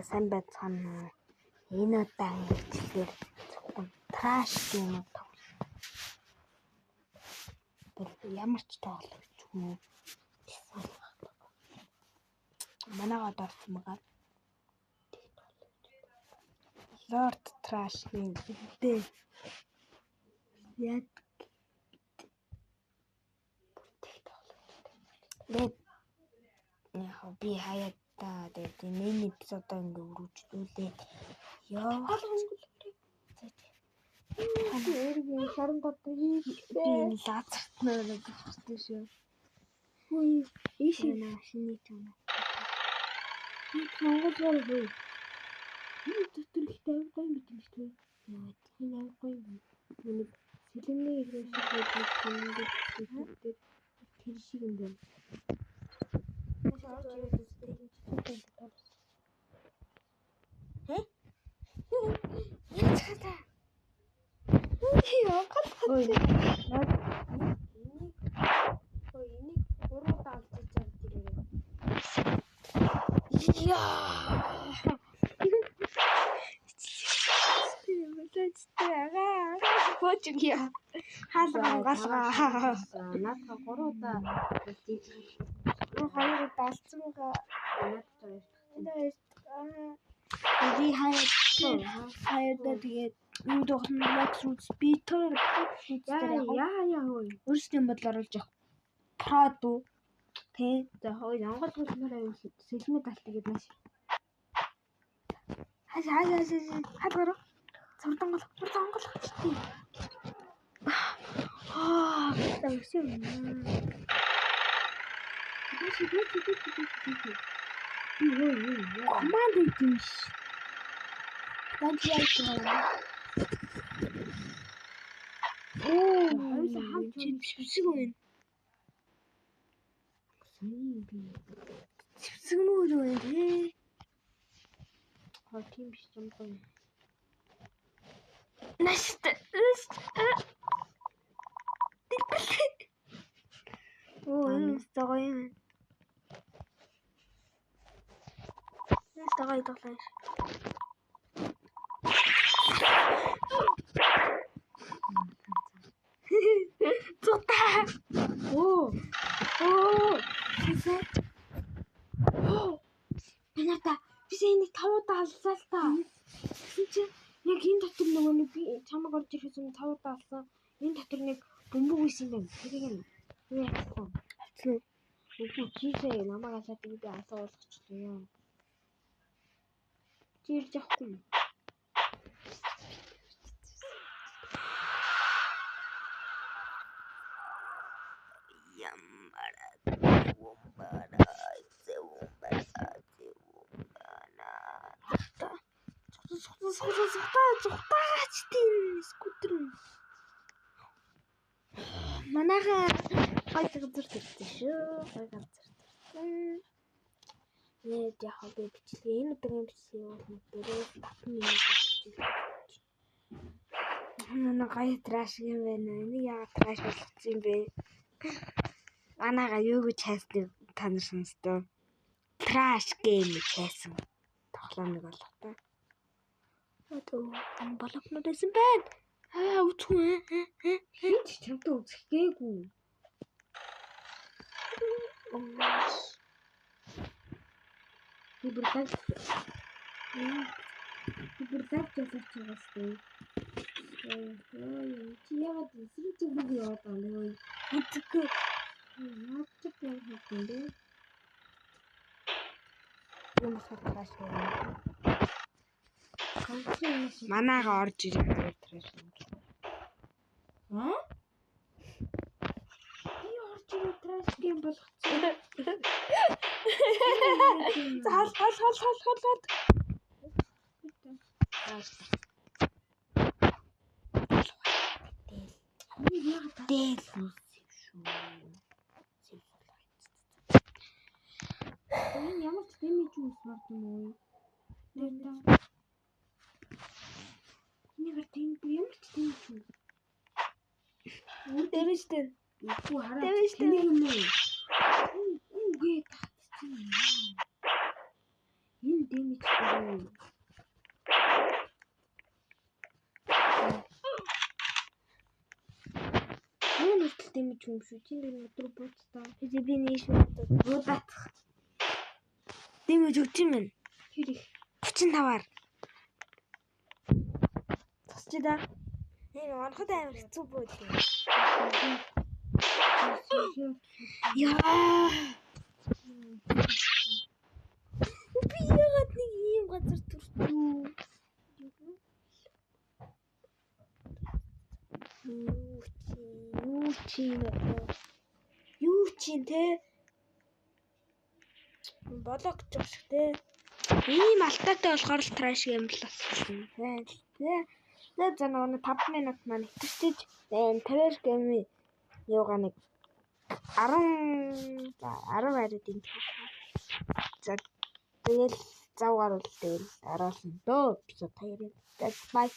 сайн байцгаана. Энэ удаагийн бичлэгээр зөвхөн траш геймүүд тоглоно. Ямар ч тоглогч юм. Манайгаа дорсон байгаа. Lord Trash гейм гэдэг. Яг би хаяад тэгээд энэ эпизодоо ингээ үргэлжлүүлээд ёо. Эргийн шаран дотор би лазерт нөрөө бичсэн шүү. Хөөе, ийшээ машины юм. Монгол гол хөө. Энэ дотор их тавьсан гэж юм шүү. Яа, энэ авахгүй юм. Нэг сэлэмний иргэн шиг байдаг тэр шиг юм байна. Өөрсдийн бодлоор олж явах. Прод уу? Тэ. За хоо янгол гүснээр аюул сэлмэд алт гэдэг маш. Хаагаар цурдан гол чий. Тагшин. Команд идэмш. Чивсэг үн. Чивсэг нүр үн тий. Тийм биш юм байна. Наст. Энэ стогоо юм. Стогоо идэглээ. Зута. Бината бисэний тавуудаа алсаа л та. Чи яг энэ дотор нөгөө нэг би чамаг орж ирэхээс өмнө тавуудаа алсан. Энэ дотор нэг бөмбөг үйсэн юм. Тэрийг нь яасан. Үгүй чийсээ намайг асаад би асаа уулгачлаа яа. Чи ирж явахгүй юм. Зугтаач тийм скутер. Манайхаа гой газар төрсөн шүү. Гой газар төрсөн. Нэг яг би бичлээ. Энэ өдрийн бичлэг бол дөрөв 5 минут бичлээ. Манай гой траш юм байна. Энийг яагаад траш болгосон юм бэ? Манайгаа юу гэж хайсныг та нар сонсдоо. Траш гейм гэж хайсан. Тоглоомыг болох та. Боловнодсэн байна. Үгүй. Хинч чамтай үзэх гээгүй. Бибртаг жасаач байгаастай. Чи яагаад эсрэг зүг яваад байна вэ? Үгүй. Яадаг юм бэ? Юм хатгаш байна. Манайгаа орж ирэх траш юм. Би орж ирэх траш гейм болгоцсон. Хол. Дээл шүү. Энэ ямар ч дэмэж үүсмэр юм уу? Нэг тийм ямар ч дэмэж үү? Дэмэжтэй. Үгүй хараа. Дэмэжтэй юм уу? Үгүй татчихсан юм. Энэ дэмэж өгөө. Юу нүртэл дэмэж юм шүү. Чи нэг өдөр буудтаа. Тэгээ би нэг шууд Буудаад. дэмэж өгч юм байна. Тэр их 35-аар. Тасч да. Энэ оноход амар хэцүү бод. Яа. Би яагаад нэг ийм газар төртөө? Юу чи те? Болог гэж шиг те. Ийм алтаатай болохоор л траш юм бол болсон. Тэ за нэг 5 минут маань хэвчээж траш гейм юугаа нэг 10 арид юм. За тэгэл завгаар бол тэгэл аруулсан дөө. Бисо таяр. That's bye.